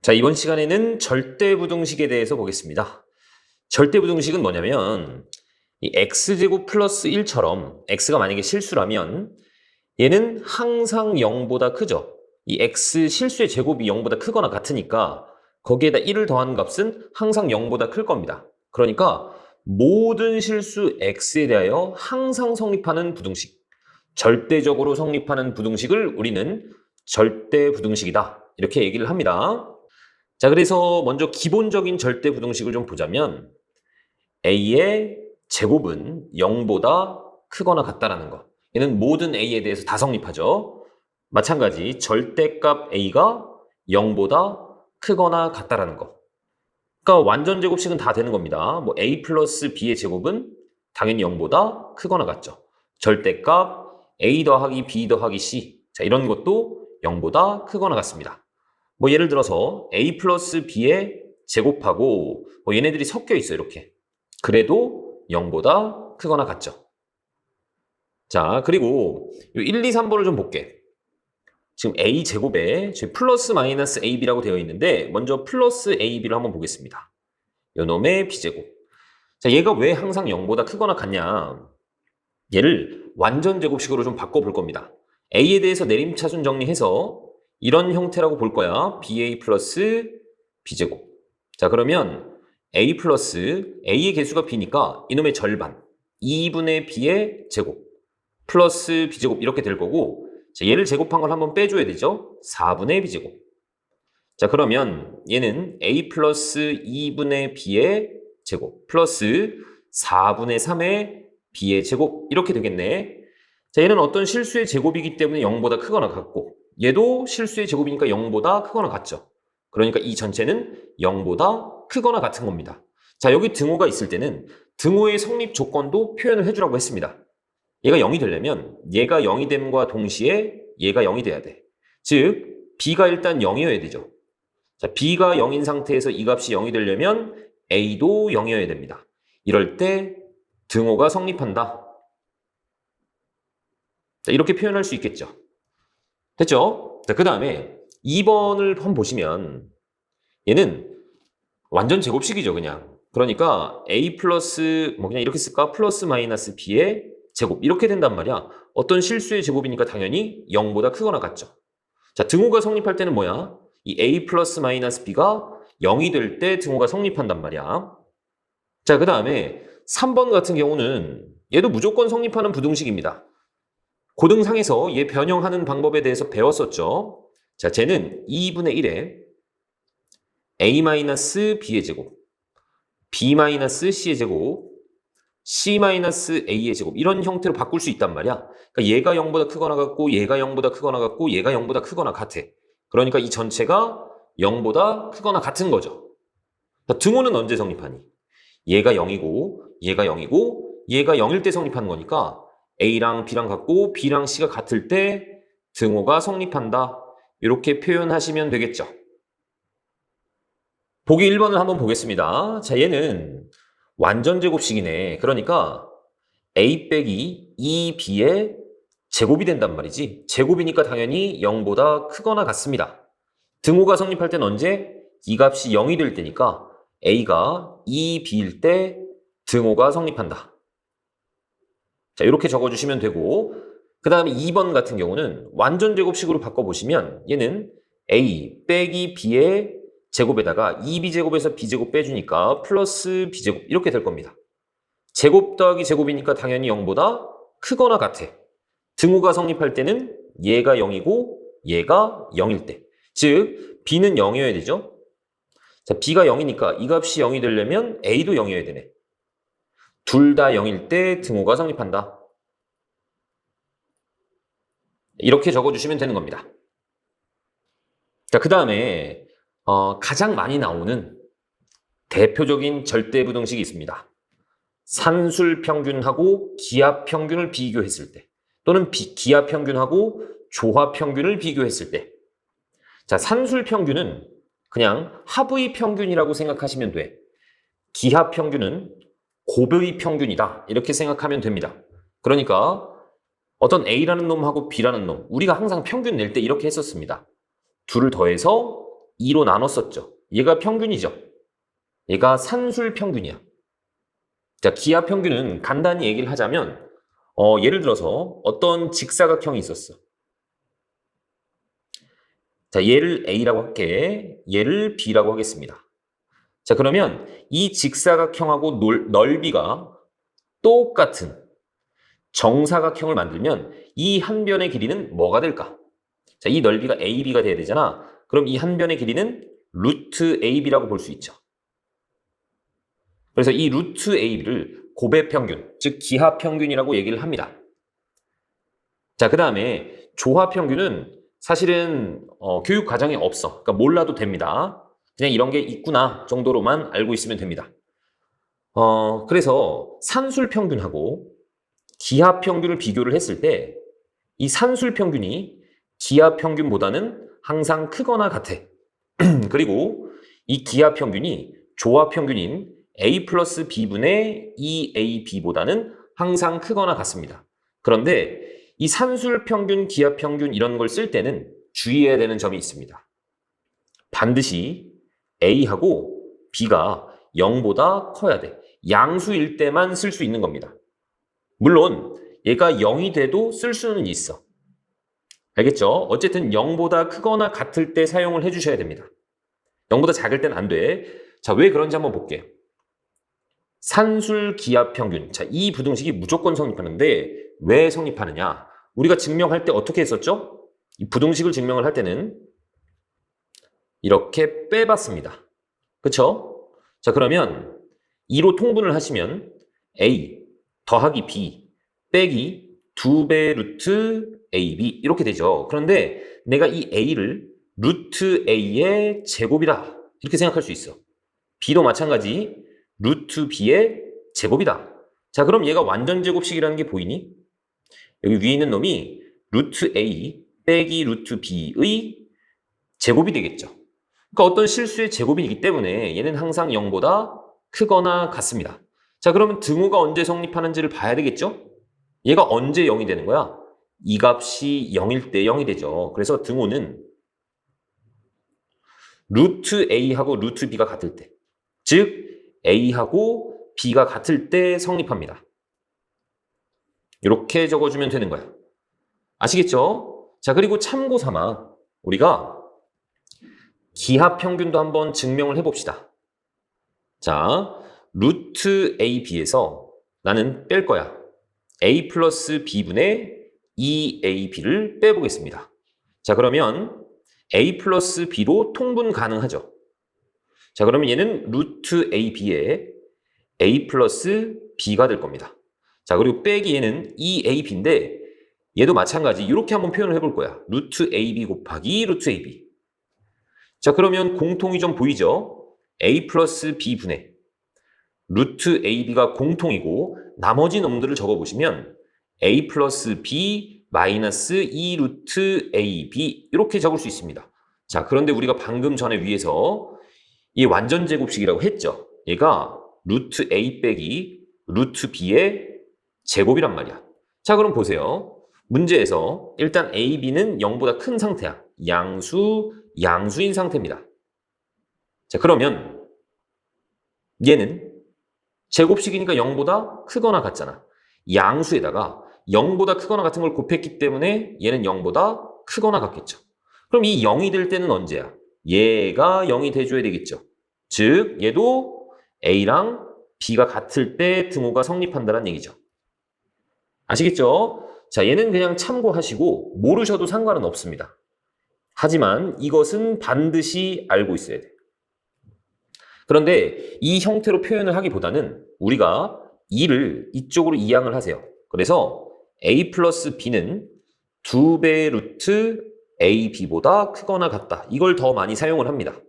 자, 이번 시간에는 절대부등식에 대해서 보겠습니다. 절대부등식은 뭐냐면 이 x제곱 플러스 1처럼 x가 만약에 실수라면 얘는 항상 0보다 크죠. 이 x 실수의 제곱이 0보다 크거나 같으니까 거기에다 1을 더하는 값은 항상 0보다 클 겁니다. 그러니까 모든 실수 x에 대하여 항상 성립하는 부등식, 절대적으로 성립하는 부등식을 우리는 절대부등식이다. 이렇게 얘기를 합니다. 자, 그래서 먼저 기본적인 절대부등식을 좀 보자면 a의 제곱은 0보다 크거나 같다라는 거. 얘는 모든 a에 대해서 다 성립하죠. 마찬가지 절대값 a가 0보다 크거나 같다라는 거. 그러니까 완전 제곱식은 다 되는 겁니다. 뭐 a 플러스 b의 제곱은 당연히 0보다 크거나 같죠. 절대값 a 더하기 b 더하기 c. 자, 이런 것도 0보다 크거나 같습니다. 뭐 예를 들어서 a 플러스 b의 제곱하고 뭐 얘네들이 섞여 있어요. 이렇게. 그래도 0보다 크거나 같죠. 자, 그리고 1, 2, 3번을 좀 볼게. 지금 a 제곱에 플러스 마이너스 ab라고 되어 있는데 먼저 플러스 ab를 한번 보겠습니다. 요놈의 b제곱. 자, 얘가 왜 항상 0보다 크거나 같냐. 얘를 완전 제곱식으로 좀 바꿔볼 겁니다. a에 대해서 내림차순 정리해서 이런 형태라고 볼 거야. ba 플러스 b제곱. 자, 그러면 a 플러스 a의 개수가 b니까 이놈의 절반 2분의 b의 제곱 플러스 b제곱 이렇게 될 거고, 자, 얘를 제곱한 걸 한번 빼줘야 되죠. 4분의 b제곱. 자, 그러면 얘는 a 플러스 2분의 b의 제곱 플러스 4분의 3의 b의 제곱 이렇게 되겠네. 자, 얘는 어떤 실수의 제곱이기 때문에 0보다 크거나 같고 얘도 실수의 제곱이니까 0보다 크거나 같죠. 그러니까 이 전체는 0보다 크거나 같은 겁니다. 자, 여기 등호가 있을 때는 등호의 성립 조건도 표현을 해주라고 했습니다. 얘가 0이 되려면 얘가 0이 됨과 동시에 얘가 0이 돼야 돼. 즉 b가 일단 0이어야 되죠. 자, b가 0인 상태에서 이 값이 0이 되려면 a도 0이어야 됩니다. 이럴 때 등호가 성립한다. 자, 이렇게 표현할 수 있겠죠. 됐죠? 자, 그 다음에 2번을 한번 보시면 얘는 완전 제곱식이죠, 그냥. 그러니까 a 플러스 뭐 그냥 이렇게 쓸까? 플러스 마이너스 b의 제곱 이렇게 된단 말이야. 어떤 실수의 제곱이니까 당연히 0보다 크거나 같죠. 자, 등호가 성립할 때는 뭐야? 이 a 플러스 마이너스 b가 0이 될 때 등호가 성립한단 말이야. 자, 그 다음에 3번 같은 경우는 얘도 무조건 성립하는 부등식입니다. 고등상에서 얘 변형하는 방법에 대해서 배웠었죠. 자, 쟤는 2분의 1에 a-b의 제곱, b-c의 제곱, c-a의 제곱 이런 형태로 바꿀 수 있단 말이야. 그러니까 얘가 0보다 크거나 같고 얘가 0보다 크거나 같고 얘가 0보다 크거나 같아. 그러니까 이 전체가 0보다 크거나 같은 거죠. 등호는 언제 성립하니? 얘가 0이고 얘가 0이고 얘가 0일 때 성립하는 거니까 a랑 b랑 같고 b랑 c가 같을 때 등호가 성립한다. 이렇게 표현하시면 되겠죠. 보기 1번을 한번 보겠습니다. 자, 얘는 완전 제곱식이네. 그러니까 a 빼기 2b의 제곱이 된단 말이지. 제곱이니까 당연히 0보다 크거나 같습니다. 등호가 성립할 때는 언제? 이 값이 0이 될 때니까 a가 2b일 때 등호가 성립한다. 자, 이렇게 적어주시면 되고, 그 다음에 2번 같은 경우는 완전 제곱식으로 바꿔보시면 얘는 a 빼기 b의 제곱에다가 2b제곱에서 b제곱 빼주니까 플러스 b제곱 이렇게 될 겁니다. 제곱 더하기 제곱이니까 당연히 0보다 크거나 같아. 등호가 성립할 때는 얘가 0이고 얘가 0일 때. 즉 b는 0이어야 되죠. 자, b가 0이니까 이 값이 0이 되려면 a도 0이어야 되네. 둘 다 0일 때 등호가 성립한다. 이렇게 적어주시면 되는 겁니다. 자, 그 다음에 가장 많이 나오는 대표적인 절대부등식이 있습니다. 산술평균하고 기하평균을 비교했을 때 또는 기하평균하고 조합평균을 비교했을 때. 자, 산술평균은 그냥 합의 평균이라고 생각하시면 돼. 기하평균은 곱의 평균이다. 이렇게 생각하면 됩니다. 그러니까 어떤 A라는 놈하고 B라는 놈, 우리가 항상 평균 낼 때 이렇게 했었습니다. 둘을 더해서 2로 나눴었죠. 얘가 평균이죠. 얘가 산술 평균이야. 자, 기하 평균은 간단히 얘기를 하자면 예를 들어서 어떤 직사각형이 있었어. 자, 얘를 A라고 할게. 얘를 B라고 하겠습니다. 자, 그러면 이 직사각형하고 넓이가 똑같은 정사각형을 만들면 이 한 변의 길이는 뭐가 될까? 자, 이 넓이가 AB가 돼야 되잖아. 그럼 이 한 변의 길이는 루트 AB라고 볼 수 있죠. 그래서 이 루트 AB를 고배평균, 즉 기하평균이라고 얘기를 합니다. 자, 그 다음에 조합평균은 사실은 교육 과정에 없어. 그러니까 몰라도 됩니다. 그냥 이런 게 있구나 정도로만 알고 있으면 됩니다. 그래서 산술평균하고 기하평균을 비교를 했을 때 이 산술평균이 기하평균보다는 항상 크거나 같아. 그리고 이 기하평균이 조합평균인 A 플러스 B분의 2AB보다는 항상 크거나 같습니다. 그런데 이 산술평균, 기하평균 이런 걸 쓸 때는 주의해야 되는 점이 있습니다. 반드시 A하고 B가 0보다 커야 돼. 양수일 때만 쓸 수 있는 겁니다. 물론 얘가 0이 돼도 쓸 수는 있어. 알겠죠? 어쨌든 0보다 크거나 같을 때 사용을 해주셔야 됩니다. 0보다 작을 땐 안 돼. 자, 왜 그런지 한번 볼게요. 산술 기하평균. 자, 이 부등식이 무조건 성립하는데 왜 성립하느냐? 우리가 증명할 때 어떻게 했었죠? 이 부등식을 증명을 할 때는 이렇게 빼봤습니다. 그쵸? 자, 그러면 2로 통분을 하시면 A 더하기 B 빼기 2배 루트 AB 이렇게 되죠. 그런데 내가 이 A를 루트 A의 제곱이다 이렇게 생각할 수 있어. B도 마찬가지 루트 B의 제곱이다. 자, 그럼 얘가 완전 제곱식이라는 게 보이니? 여기 위에 있는 놈이 루트 A 빼기 루트 B의 제곱이 되겠죠. 그러니까 어떤 실수의 제곱이기 때문에 얘는 항상 0보다 크거나 같습니다. 자, 그러면 등호가 언제 성립하는지를 봐야 되겠죠? 얘가 언제 0이 되는 거야? 이 값이 0일 때 0이 되죠. 그래서 등호는 루트 A하고 루트 B가 같을 때, 즉 A하고 B가 같을 때 성립합니다. 이렇게 적어주면 되는 거야. 아시겠죠? 자, 그리고 참고 삼아 우리가 기하평균도 한번 증명을 해봅시다. 자, 루트 AB에서 나는 뺄 거야. A 플러스 B분의 2AB를 빼보겠습니다. 자, 그러면 A 플러스 B로 통분 가능하죠. 자, 그러면 얘는 루트 AB에 A 플러스 B가 될 겁니다. 자, 그리고 빼기 얘는 2AB인데 얘도 마찬가지 이렇게 한번 표현을 해볼 거야. 루트 AB 곱하기 루트 AB. 자, 그러면 공통이 좀 보이죠? A 플러스 B분의 루트 AB가 공통이고 나머지 놈들을 적어보시면 A 플러스 B 마이너스 2 루트 AB 이렇게 적을 수 있습니다. 자, 그런데 우리가 방금 전에 위에서 이 완전 제곱식이라고 했죠. 얘가 루트 A 빼기 루트 B의 제곱이란 말이야. 자, 그럼 보세요. 문제에서 일단 A, B는 0보다 큰 상태야. 양수인 상태입니다. 자, 그러면 얘는 제곱식이니까 0보다 크거나 같잖아. 양수에다가 0보다 크거나 같은 걸 곱했기 때문에 얘는 0보다 크거나 같겠죠. 그럼 이 0이 될 때는 언제야? 얘가 0이 돼줘야 되겠죠. 즉 얘도 A랑 B가 같을 때 등호가 성립한다는 얘기죠. 아시겠죠? 자, 얘는 그냥 참고하시고 모르셔도 상관은 없습니다. 하지만 이것은 반드시 알고 있어야 돼. 그런데 이 형태로 표현을 하기보다는 우리가 2를 이쪽으로 이항을 하세요. 그래서 A 플러스 B는 2배 루트 AB보다 크거나 같다. 이걸 더 많이 사용을 합니다.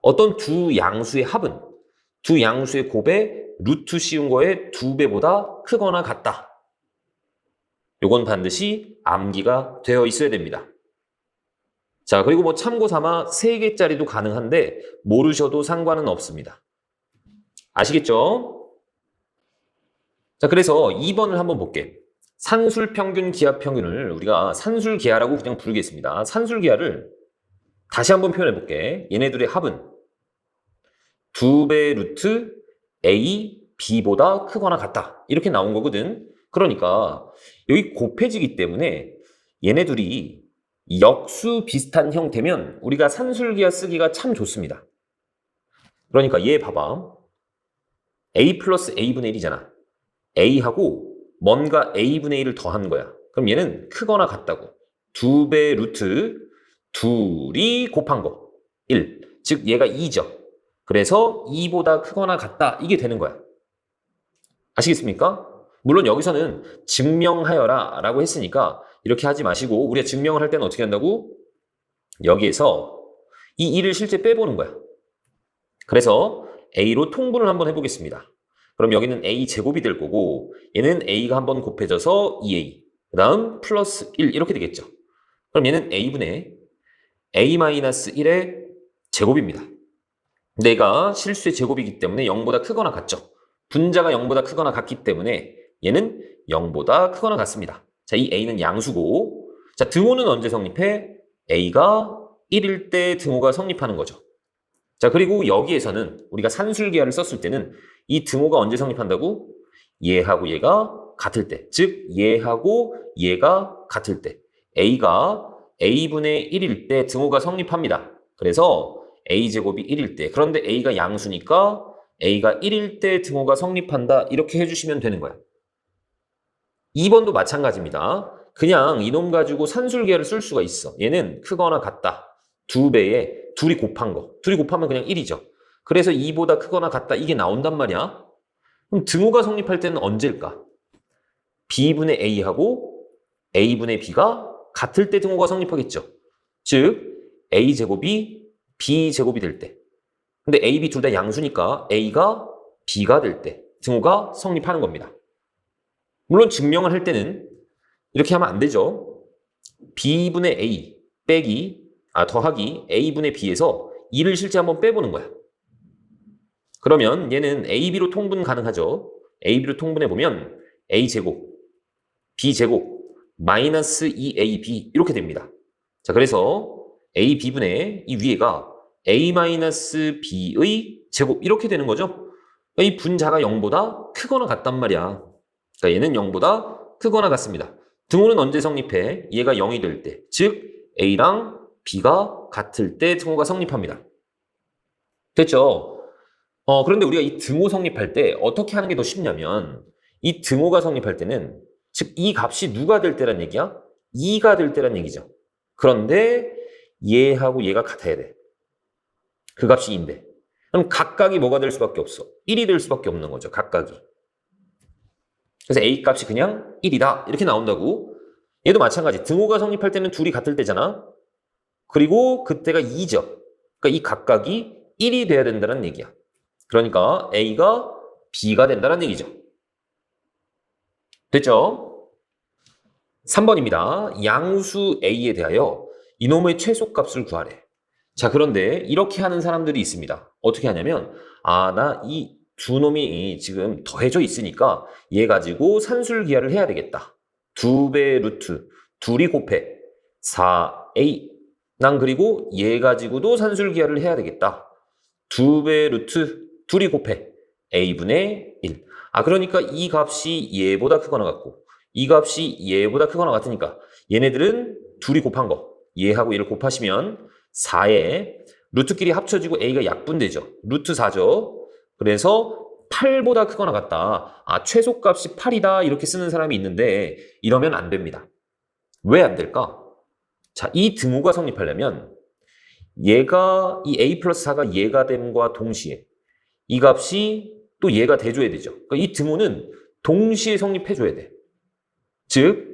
어떤 두 양수의 합은 두 양수의 곱에 루트 씌운 거에 2배보다 크거나 같다. 요건 반드시 암기가 되어 있어야 됩니다. 자, 그리고 뭐 참고 삼아 3개짜리도 가능한데 모르셔도 상관은 없습니다. 아시겠죠? 자, 그래서 2번을 한번 볼게. 산술평균, 기하평균을 우리가 산술기하라고 그냥 부르겠습니다. 산술기하를 다시 한번 표현해 볼게. 얘네들의 합은 2배 루트 A, B보다 크거나 같다. 이렇게 나온 거거든. 그러니까 여기 곱해지기 때문에 얘네들이 역수 비슷한 형태면 우리가 산술기하 쓰기가 참 좋습니다. 그러니까 얘 봐봐. A 플러스 A분의 1이잖아. A하고 뭔가 A분의 1을 더한 거야. 그럼 얘는 크거나 같다고. 2배 루트 둘이 곱한 거. 1. 즉 얘가 2죠. 그래서 2보다 크거나 같다. 이게 되는 거야. 아시겠습니까? 물론 여기서는 증명하여라 라고 했으니까 이렇게 하지 마시고 우리가 증명을 할 때는 어떻게 한다고? 여기에서 이 2를 실제 빼보는 거야. 그래서 A로 통분을 한번 해보겠습니다. 그럼 여기는 A 제곱이 될 거고 얘는 A가 한번 곱해져서 2A 그 다음 플러스 1 이렇게 되겠죠. 그럼 얘는 A분의 A-1의 제곱입니다. 내가 실수의 제곱이기 때문에 0보다 크거나 같죠. 분자가 0보다 크거나 같기 때문에 얘는 0보다 크거나 같습니다. 자, 이 A는 양수고 자, 등호는 언제 성립해? A가 1일 때 등호가 성립하는 거죠. 자, 그리고 여기에서는 우리가 산술기하를 썼을 때는 이 등호가 언제 성립한다고? 얘하고 얘가 같을 때. 즉, 얘하고 얘가 같을 때. A가 A분의 1일 때 등호가 성립합니다. 그래서 A제곱이 1일 때. 그런데 A가 양수니까 A가 1일 때 등호가 성립한다. 이렇게 해주시면 되는 거야. 2번도 마찬가지입니다. 그냥 이놈 가지고 산술기하를 쓸 수가 있어. 얘는 크거나 같다. 2배에 둘이 곱한 거. 둘이 곱하면 그냥 1이죠. 그래서 2보다 크거나 같다. 이게 나온단 말이야. 그럼 등호가 성립할 때는 언제일까? B분의 A하고 A분의 B가 같을 때 등호가 성립하겠죠. 즉 A제곱이 B제곱이 될 때. 근데 A, B 둘 다 양수니까 A가 B가 될 때 등호가 성립하는 겁니다. 물론 증명을 할 때는 이렇게 하면 안 되죠. B분의 A 더하기 A분의 B에서 2를 실제 한번 빼보는 거야. 그러면 얘는 AB로 통분 가능하죠. AB로 통분해보면 A제곱, B제곱, 마이너스 2AB 이렇게 됩니다. 자, 그래서 AB분의 이 위에가 A-B의 제곱 이렇게 되는 거죠. 이 분자가 0보다 크거나 같단 말이야. 그러니까 얘는 0보다 크거나 같습니다. 등호는 언제 성립해? 얘가 0이 될 때. 즉 A랑 B가 같을 때 등호가 성립합니다. 됐죠? 그런데 우리가 이 등호 성립할 때 어떻게 하는 게 더 쉽냐면 이 등호가 성립할 때는 즉 이 값이 누가 될 때란 얘기야? 2가 될 때란 얘기죠. 그런데 얘하고 얘가 같아야 돼. 그 값이 2인데. 그럼 각각이 뭐가 될 수밖에 없어? 1이 될 수밖에 없는 거죠. 각각이. 그래서 A 값이 그냥 1이다. 이렇게 나온다고. 얘도 마찬가지. 등호가 성립할 때는 둘이 같을 때잖아. 그리고 그때가 2죠. 그러니까 이 각각이 1이 돼야 된다는 얘기야. 그러니까 A가 B가 된다는 얘기죠. 됐죠? 3번입니다. 양수 A에 대하여 이놈의 최소값을 구하래. 자, 그런데 이렇게 하는 사람들이 있습니다. 어떻게 하냐면 나 이 두 놈이 지금 더해져 있으니까 얘 가지고 산술기하를 해야 되겠다. 2배 루트 둘이 곱해 4A 난 그리고 얘 가지고도 산술기하를 해야 되겠다. 2배 루트 둘이 곱해 A분의 1. 그러니까 이 값이 얘보다 크거나 같고 이 값이 얘보다 크거나 같으니까 얘네들은 둘이 곱한 거 얘하고 얘를 곱하시면 4에 루트끼리 합쳐지고 A가 약분되죠. 루트 4죠. 그래서 8보다 크거나 같다. 최소값이 8이다 이렇게 쓰는 사람이 있는데 이러면 안 됩니다. 왜 안 될까? 자, 이 등호가 성립하려면 얘가 이 A 플러스 4가 얘가 됨과 동시에 이 값이 또 얘가 돼줘야 되죠. 그러니까 이 등호는 동시에 성립해줘야 돼. 즉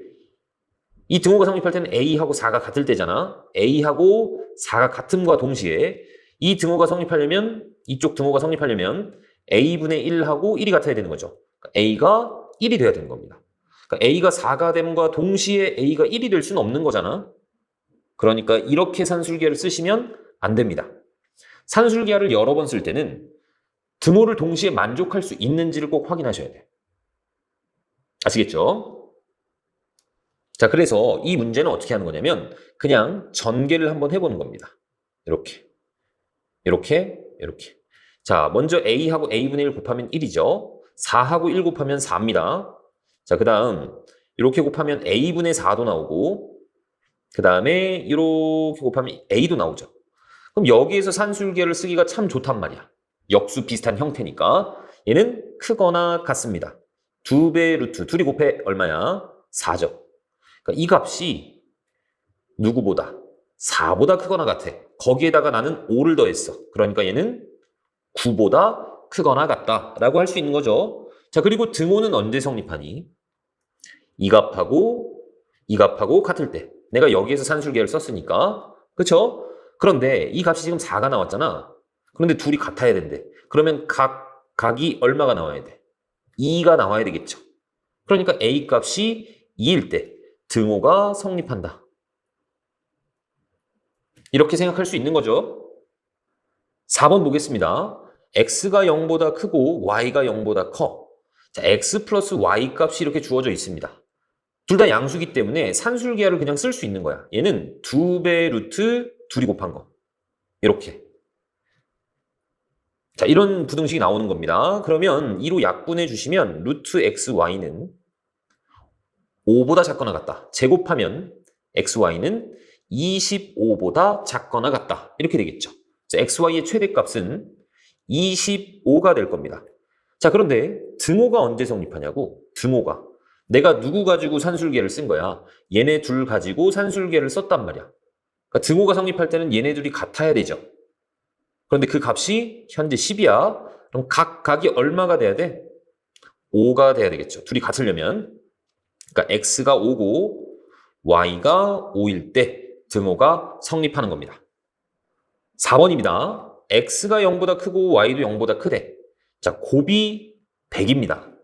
이 등호가 성립할 때는 A하고 4가 같을 때잖아. A하고 4가 같음과 동시에 이 등호가 성립하려면 이쪽 등호가 성립하려면 A분의 1하고 1이 같아야 되는 거죠. 그러니까 A가 1이 돼야 되는 겁니다. 그러니까 A가 4가 됨과 동시에 A가 1이 될 수는 없는 거잖아. 그러니까 이렇게 산술기하를 쓰시면 안 됩니다. 산술기하를 여러 번 쓸 때는 등호를 동시에 만족할 수 있는지를 꼭 확인하셔야 돼. 아시겠죠? 자, 그래서 이 문제는 어떻게 하는 거냐면 그냥 전개를 한번 해보는 겁니다. 이렇게. 이렇게, 이렇게. 자, 먼저 A하고 A분의 1 곱하면 1이죠. 4하고 1 곱하면 4입니다. 자, 그 다음, 이렇게 곱하면 A분의 4도 나오고, 그 다음에 이렇게 곱하면 A도 나오죠. 그럼 여기에서 산술계를 쓰기가 참 좋단 말이야. 역수 비슷한 형태니까. 얘는 크거나 같습니다. 2배 루트, 둘이 곱해 얼마야? 4죠. 그러니까 이 값이 누구보다? 4보다 크거나 같아. 거기에다가 나는 5를 더했어. 그러니까 얘는 9보다 크거나 같다라고 할 수 있는 거죠. 자, 그리고 등호는 언제 성립하니? 이 값하고 같을 때. 내가 여기에서 산술계를 썼으니까. 그쵸? 그런데 이 값이 지금 4가 나왔잖아. 그런데 둘이 같아야 된대. 그러면 각이 얼마가 나와야 돼? 2가 나와야 되겠죠. 그러니까 A 값이 2일 때 등호가 성립한다. 이렇게 생각할 수 있는 거죠. 4번 보겠습니다. x가 0보다 크고 y가 0보다 커. 자, x 플러스 y 값이 이렇게 주어져 있습니다. 둘 다 양수기 때문에 산술계를 그냥 쓸 수 있는 거야. 얘는 2배 루트 둘이 곱한 거. 이렇게. 자, 이런 부등식이 나오는 겁니다. 그러면 2로 약분해 주시면 루트 xy는 5보다 작거나 같다. 제곱하면 xy는 25보다 작거나 같다. 이렇게 되겠죠. 자, xy의 최대값은 25가 될 겁니다. 자, 그런데 등호가 언제 성립하냐고? 등호가. 내가 누구 가지고 산술계를 쓴 거야? 얘네 둘 가지고 산술계를 썼단 말이야. 그러니까 등호가 성립할 때는 얘네 둘이 같아야 되죠. 그런데 그 값이 현재 10이야. 그럼 각이 얼마가 돼야 돼? 5가 돼야 되겠죠. 둘이 같으려면. 그러니까 x가 5고 y가 5일 때 등호가 성립하는 겁니다. 4번입니다. x가 0보다 크고 y도 0보다 크대. 자, 곱이 100입니다.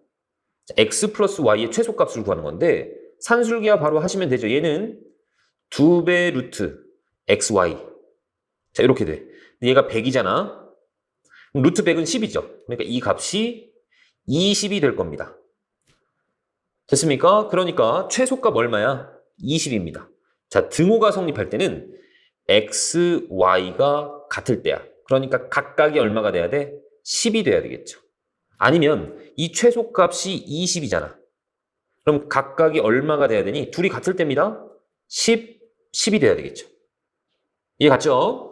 자, x 플러스 y의 최소값을 구하는 건데 산술계와 바로 하시면 되죠. 얘는 2배 루트 xy. 자, 이렇게 돼. 얘가 100이잖아. 그럼 루트 100은 10이죠. 그러니까 이 값이 20이 될 겁니다. 됐습니까? 그러니까 최소값 얼마야? 20입니다. 자, 등호가 성립할 때는 x, y가 같을 때야. 그러니까 각각이 얼마가 돼야 돼? 10이 돼야 되겠죠. 아니면 이 최소값이 20이잖아. 그럼 각각이 얼마가 돼야 되니? 둘이 같을 때입니다. 10, 10이 돼야 되겠죠. 이해 갔죠?